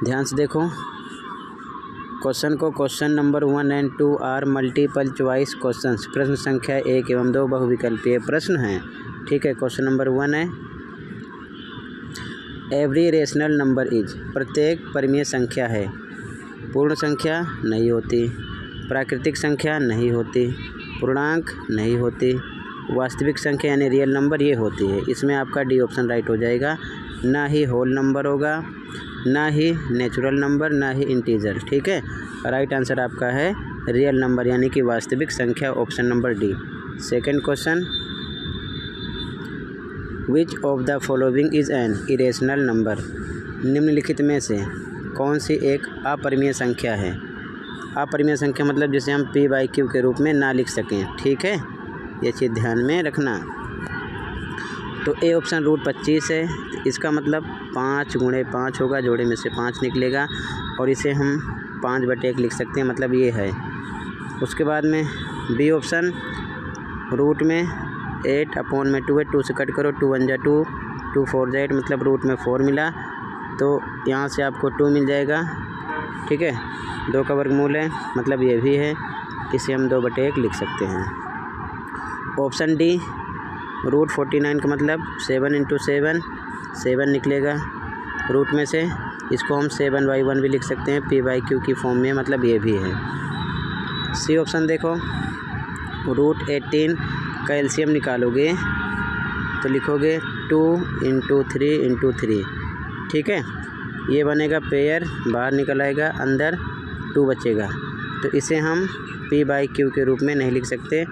ध्यान से देखो क्वेश्चन को। Question number 1 and 2 are multiple choice questions. प्रश्न संख्या 1 एवं 2 बहुविकल्पीय प्रश्न हैं। ठीक है, क्वेश्चन नंबर 1 है एवरी रेशनल नंबर इज। प्रत्येक परिमेय संख्या है। पूर्ण संख्या नहीं होती, प्राकृतिक संख्या नहीं होती, पूर्णांक नहीं होती, वास्तविक संख्या यानी रियल नंबर ये होती है। इसमें आपका डी ऑप्शन राइट हो जाएगा। ना ही होल नंबर होगा, ना ही नेचुरल नंबर, ना ही इंटीजर। ठीक है, राइट आंसर आपका है रियल नंबर यानी कि वास्तविक संख्या, option number D. Second question, which of the following is an irrational number. निम्नलिखित में से कौन सी एक अपरिमेय संख्या है। अपरिमेय संख्या मतलब जिसे हम p बाई क्यू के रूप में ना लिख सकें। ठीक है, ये चीज़ ध्यान में रखना। तो ए ऑप्शन √25 है। इसका मतलब 5 × 5 होगा, जोड़े में से 5 निकलेगा और इसे हम 5/1 लिख सकते हैं, मतलब ये है। उसके बाद में बी ऑप्शन रूट में 8/2 है, 2 से कट करो, 2 1 जा 2, 2 4 जा 8, मतलब रूट में 4 मिला तो यहाँ से आपको 2 मिल जाएगा। ठीक है, 2 का वर्गमूल है, मतलब ये भी है, इसे हम 2/1 लिख सकते हैं। ऑप्शन डी √49 का मतलब 7 × 7, 7 निकलेगा रूट में से। इसको हम 7/1 भी लिख सकते हैं p/q की फॉर्म में, मतलब ये भी है। सी ऑप्शन देखो, √18 का एलसीएम निकालोगे तो लिखोगे 2 × 3 × 3। ठीक है, ये बनेगा पेयर, बाहर निकल आएगा, अंदर 2 बचेगा, तो इसे हम p/q के रूप में नहीं लिख सकते,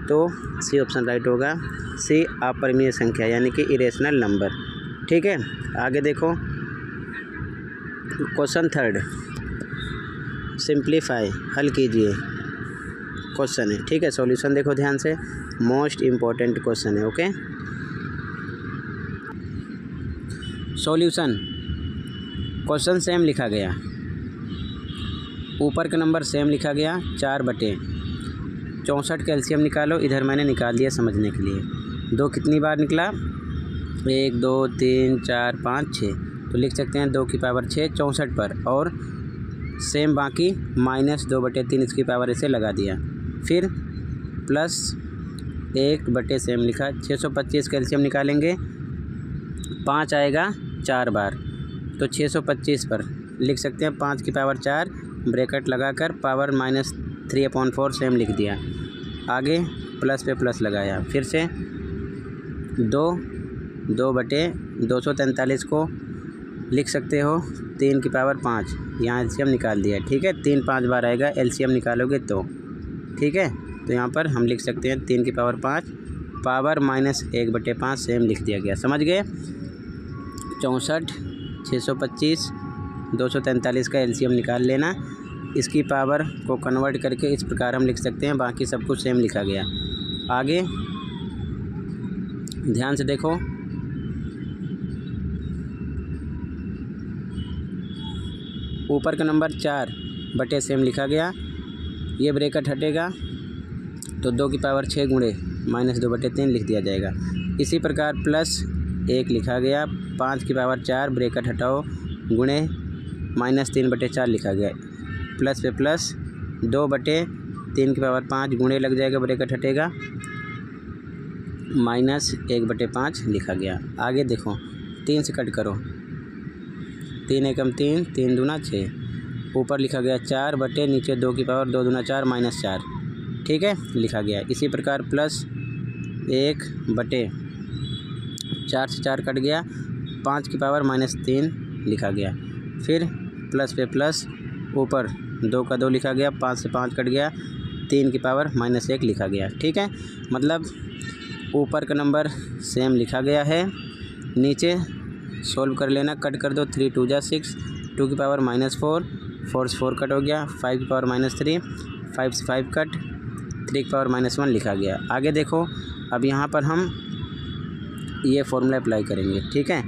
तो सी ऑप्शन राइट होगा। सी अपरिमेय संख्या यानी कि इरेशनल नंबर। ठीक है, आगे देखो क्वेश्चन 3, सिंप्लीफाई, हल कीजिए क्वेश्चन है। ठीक है, सॉल्यूशन देखो ध्यान से, मोस्ट इम्पोर्टेंट क्वेश्चन है। ओके, सॉल्यूशन, क्वेश्चन सेम लिखा गया, ऊपर का नंबर सेम लिखा गया, 4/64 का एलसीएम निकालो। इधर मैंने निकाल दिया समझने के लिए। 2 कितनी बार निकला, 1 2 3 4 5 6, तो लिख सकते हैं 2 की पावर 6 64 पर, और सेम बाकी -2/3 इसकी पावर इसे लगा दिया, फिर +1 सेम लिखा। 625 का एलसीएम निकालेंगे, 5 आएगा 4 बार, तो 625 पर लिख सकते हैं 5 की पावर 4 ब्रैकेट लगाकर पावर -3/4 सेम लिख दिया। आगे प्लस पे प्लस लगाया, फिर से 2/243 को लिख सकते हो 3 की पावर 5, यहाँ एलसीएम निकाल दिया। ठीक है, 3 5 बार आएगा, एलसीएम निकालोगे तो। ठीक है, तो यहाँ पर हम लिख सकते हैं 3 की पावर 5 पावर -1/5 सेम लिख दिया गया। समझ गए। 64 625 243 का एलसीएम निकाल लेना। इसकी पावर को कन्वर्ट करके इस प्रकार हम लिख सकते हैं, बाकी सब कुछ सेम लिखा गया। आगे ध्यान से देखो, ऊपर का नंबर 4 सेम लिखा गया, ये ब्रैकेट हटेगा तो 2 की पावर 6 गुणे -2/3 लिख दिया जाएगा। इसी प्रकार +1 लिखा गया, 5 की पावर 4 ब्रैकेट हटाओ गुणे -3/4 लिखा गया, प्लस पे प्लस 2/3 की पावर 5 गुणे लग जाएगा, ब्रैकेट हटेगा, -1/5 लिखा गया। आगे देखो, 3 से कट करो, 3 एकम 3, 3 दूना 6, ऊपर लिखा गया 4 बटे नीचे 2 की पावर 2 दूना 4 -4। ठीक है, लिखा गया। इसी प्रकार +1/4 से 4 कट गया, 5 की पावर -3 लिखा गया, फिर प्लस पे प्लस ऊपर 2 का 2 लिखा गया, 5 से 5 कट गया, 3 की पावर -1 लिखा गया। ठीक है, मतलब ऊपर का नंबर सेम लिखा गया है, नीचे सोल्व कर लेना, कट कर दो, 3 2 जा 6, 2 की पावर -4, 4 से 4 कट हो गया, 5 की पावर -3, 5 से 5 कट, 3 की पावर -1 लिखा गया। आगे देखो, अब यहाँ पर हम ये फॉर्मूला अप्लाई करेंगे। ठीक है,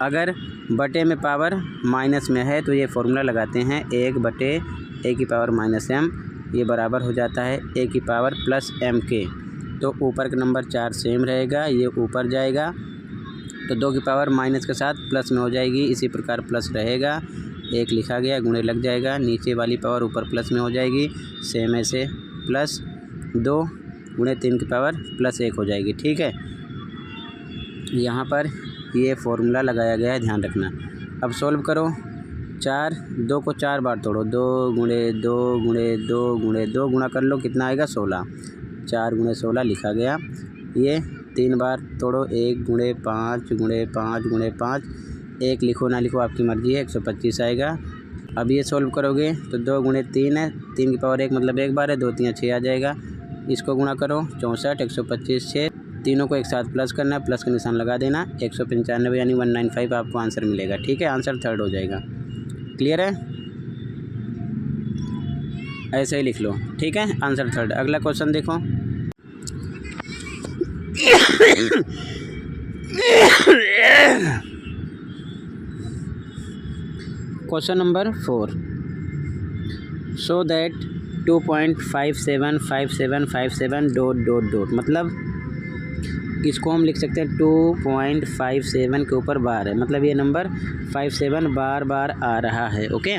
अगर बटे में पावर माइनस में है तो ये फॉर्मूला लगाते हैं, 1/a की पावर -m, ये बराबर हो जाता है a की पावर +m के। तो ऊपर का नंबर 4 सेम रहेगा, ये ऊपर जाएगा तो 2 की पावर माइनस के साथ प्लस में हो जाएगी। इसी प्रकार प्लस रहेगा, 1 लिखा गया, गुणे लग जाएगा, नीचे वाली पावर ऊपर प्लस में हो जाएगी। सेम ऐसे प्लस 2 गुणे 3 की पावर प्लस 1 हो जाएगी। ठीक है, यहाँ पर ये फॉर्मूला लगाया गया है, ध्यान रखना। अब सॉल्व करो। 2 को 4 बार तोड़ो, 2 गुणे 2 गुणे 2 गुणे 2 गुणा कर लो, कितना आएगा 16। 4 गुणे 16 लिखा गया। ये 3 बार तोड़ो, 1 गुणे 5 गुणे 5 गुणे 5, 1 लिखो ना लिखो आपकी मर्ज़ी है, 125 आएगा। अब ये सॉल्व करोगे तो 2 गुणे 3 है, 3 की पावर 1 मतलब 1 बार है, 2 3 6 आ जाएगा। इसको गुणा करो, 64 125 6, तीनों को एक साथ प्लस करना है, प्लस का निशान लगा देना, 195 यानी 195 आपको आंसर मिलेगा। ठीक है, आंसर 3rd हो जाएगा। क्लियर है, ऐसे ही लिख लो। ठीक है, आंसर 3rd। अगला क्वेश्चन देखो। Question number 4, show that 2.575757 dot मतलब इसको हम लिख सकते हैं 2.57 के ऊपर बार है, मतलब ये नंबर 57 बार बार आ रहा है। Okay,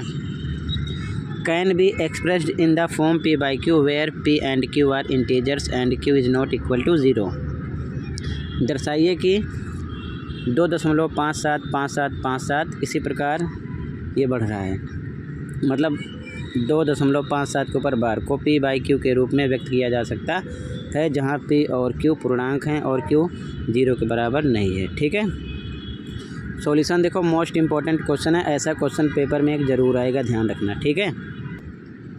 can be expressed in the form p by q where p and q are integers and q is not equal to 0। दर्शाइए कि 2.575757 इसी प्रकार ये बढ़ रहा है, मतलब 2.57 के ऊपर बार को p by q के रूप में व्यक्त किया जा सकता है, जहाँ p और q पूर्णांक हैं और q 0 के बराबर नहीं है। ठीक है, सॉल्यूशन देखो, मोस्ट इम्पॉर्टेंट क्वेश्चन है, ऐसा क्वेश्चन पेपर में एक ज़रूर आएगा, ध्यान रखना। ठीक है,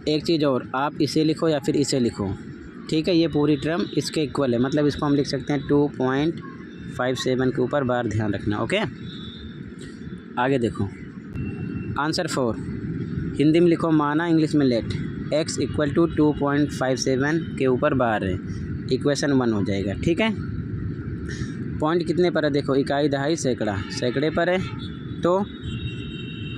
एक चीज़ और, आप इसे लिखो या फिर इसे लिखो। ठीक है, ये पूरी टर्म इसके इक्वल है, मतलब इसको हम लिख सकते हैं 2.57 के ऊपर बार, ध्यान रखना। ओके, आगे देखो। आंसर 4 हिंदी में लिखो, माना इंग्लिश में लेट x इक्वल टू 2.57 के ऊपर बार है, इक्वेशन 1 हो जाएगा। ठीक है, पॉइंट कितने पर है देखो, इकाई दहाई सैकड़ा, सैकड़े पर है, तो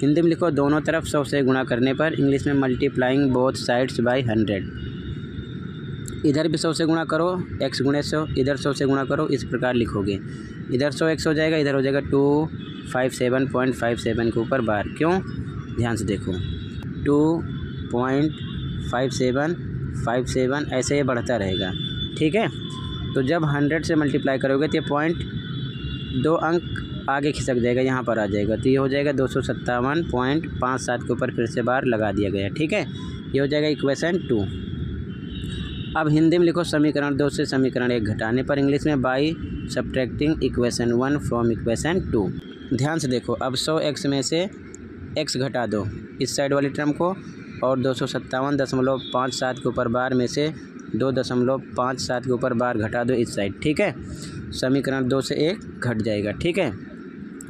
हिंदी में लिखो दोनों तरफ 100 से गुणा करने पर, इंग्लिश में मल्टीप्लाइंग बोथ साइड्स बाय 100। इधर भी 100 से गुणा करो, x गुणे 100, इधर 100 से गुणा करो, इस प्रकार लिखोगे। इधर 100 x हो जाएगा, इधर हो जाएगा 257.57 के ऊपर बार। क्यों, ध्यान से देखो, 2.5757 ऐसे ही बढ़ता रहेगा। ठीक है, तो जब 100 से मल्टीप्लाई करोगे तो ये पॉइंट 2 अंक आगे खिसक जाएगा, यहाँ पर आ जाएगा, तो ये हो जाएगा 257.57 के ऊपर फिर से बार लगा दिया गया। ठीक है, ये हो जाएगा इक्वेशन 2। अब हिंदी में लिखो, समीकरण 2 से समीकरण 1 घटाने पर, इंग्लिश में by subtracting equation 1 from equation 2। ध्यान से देखो, अब 100x में से x घटा दो इस साइड वाली टर्म को, और 257.57 के ऊपर बार में से 2.57 के ऊपर बार घटा दो इस साइड। ठीक है, समीकरण 2 से 1 घट जाएगा। ठीक है,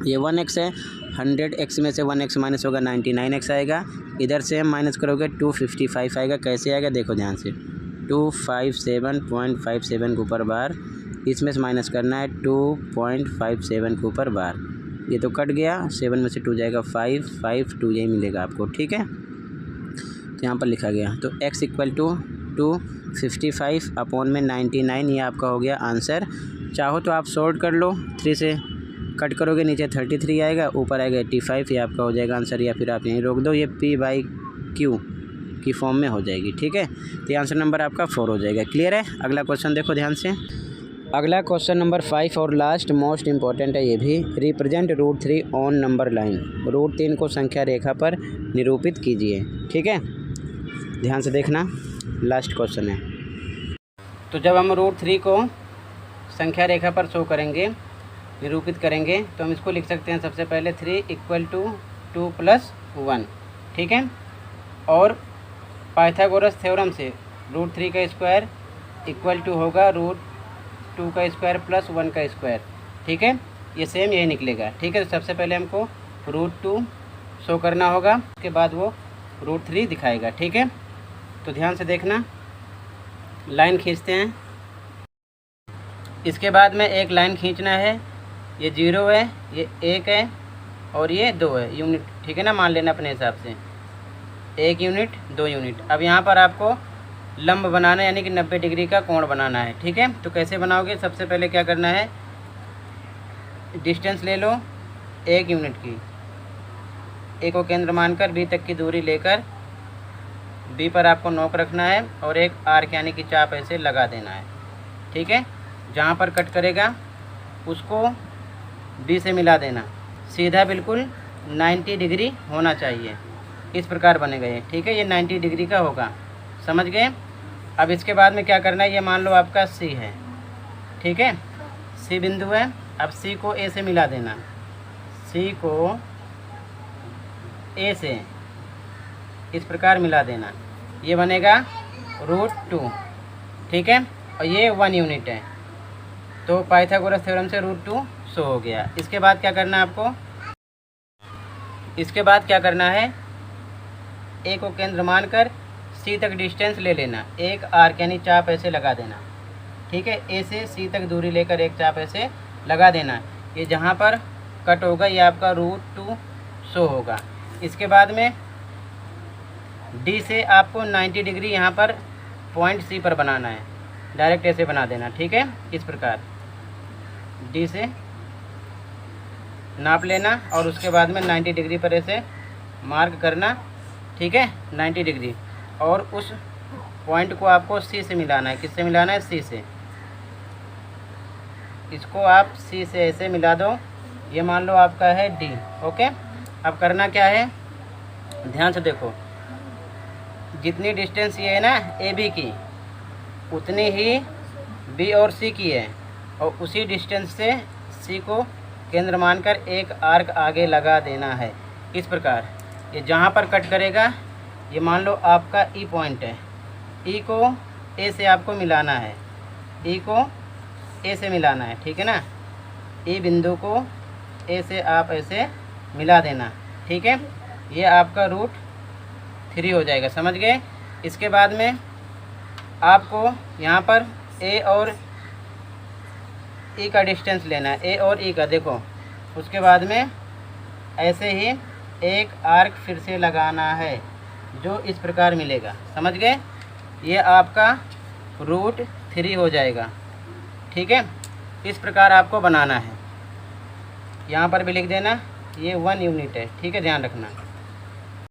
ये 1x है, 100x में से 1x माइनस होगा 99x आएगा, इधर से हम माइनस करोगे 255 आएगा। कैसे आएगा देखो ध्यान से, 257.57 के ऊपर बार, इसमें से माइनस करना है 2.57 के ऊपर बार, ये तो कट गया, 7 में से 2 जाएगा 5, 5 2 यही मिलेगा आपको। ठीक है, तो यहाँ पर लिखा गया, तो x इक्वल टू 255 अपॉन में 99, ये आपका हो गया आंसर। चाहो तो आप सॉर्ट कर लो, 3 से कट करोगे, नीचे 33 आएगा, ऊपर आएगा 85, ये आपका हो जाएगा आंसर, या फिर आप यहीं रोक दो, ये p by q की फॉर्म में हो जाएगी। ठीक है, तो आंसर नंबर आपका 4 हो जाएगा। क्लियर है, अगला क्वेश्चन देखो ध्यान से। अगला क्वेश्चन नंबर 5 और लास्ट मोस्ट इम्पॉर्टेंट है ये भी। रिप्रेजेंट √3 ऑन नंबर लाइन, √3 को संख्या रेखा पर निरूपित कीजिए। ठीक है, ध्यान से देखना, लास्ट क्वेश्चन है। तो जब हम √3 को संख्या रेखा पर शो करेंगे, निरूपित करेंगे, तो हम इसको लिख सकते हैं सबसे पहले 3 इक्वल टू 2 + 1। ठीक है, और पाइथागोरस थ्योरम से √3 का स्क्वायर इक्वल टू होगा √2 का स्क्वायर प्लस 1 का स्क्वायर। ठीक है, ये सेम यही निकलेगा। ठीक है, तो सबसे पहले हमको √2 शो करना होगा, उसके बाद वो √3 दिखाएगा। ठीक है, तो ध्यान से देखना, लाइन खींचते हैं। इसके बाद में एक लाइन खींचना है, ये 0 है, ये 1 है और ये 2 है यूनिट। ठीक है ना, मान लेना अपने हिसाब से 1 यूनिट 2 यूनिट। अब यहाँ पर आपको लंब बनाना है, यानी कि 90 डिग्री का कोण बनाना है। ठीक है, तो कैसे बनाओगे? सबसे पहले क्या करना है, डिस्टेंस ले लो 1 यूनिट की। ए को केंद्र मानकर बी तक की दूरी लेकर बी पर आपको नोक रखना है और एक आर्क यानी कि चाप ऐसे लगा देना है। ठीक है, जहाँ पर कट करेगा उसको बी से मिला देना, सीधा बिल्कुल 90 डिग्री होना चाहिए। इस प्रकार बनेगा ये। ठीक है, ये 90 डिग्री का होगा, समझ गए। अब इसके बाद में क्या करना है, ये मान लो आपका सी है। ठीक है, सी बिंदु है। अब सी को ए से मिला देना, सी को ए से इस प्रकार मिला देना, ये बनेगा √2। ठीक है, और ये 1 यूनिट है, तो पाइथागोरस थ्योरम से √2 शो हो गया। इसके बाद क्या करना है आपको, इसके बाद क्या करना है, ए को केंद्र मानकर सी तक डिस्टेंस ले लेना, एक आर्क यानी चाप ऐसे लगा देना। ठीक है, ए से सी तक दूरी लेकर एक चाप ऐसे लगा देना। ये जहाँ पर कट होगा ये आपका √2 शो होगा। इसके बाद में डी से आपको 90 डिग्री यहाँ पर पॉइंट सी पर बनाना है, डायरेक्ट ऐसे बना देना। ठीक है, इस प्रकार डी से नाप लेना और उसके बाद में 90 डिग्री पर ऐसे मार्क करना। ठीक है, 90 डिग्री, और उस पॉइंट को आपको सी से मिलाना है। किससे मिलाना है? सी से। इसको आप सी से ऐसे मिला दो, ये मान लो आपका है डी। ओके, अब करना क्या है, ध्यान से देखो, जितनी डिस्टेंस ये है ना ए बी की, उतनी ही बी और सी की है, और उसी डिस्टेंस से सी को केंद्र मानकर एक आर्क आगे लगा देना है। इस प्रकार ये जहाँ पर कट करेगा ये मान लो आपका ई पॉइंट है, ई को ए से आपको मिलाना है, ई को ए से मिलाना है। ठीक है ना, ई बिंदु को ए से आप ऐसे मिला देना। ठीक है, ये आपका √3 हो जाएगा, समझ गए। इसके बाद में आपको यहाँ पर ए और ई का डिस्टेंस लेना है, ए और ई का, देखो। उसके बाद में ऐसे ही एक आर्क फिर से लगाना है, जो इस प्रकार मिलेगा, समझ गए। ये आपका √3 हो जाएगा। ठीक है, इस प्रकार आपको बनाना है। यहाँ पर भी लिख देना, ये 1 यूनिट है। ठीक है, ध्यान रखना।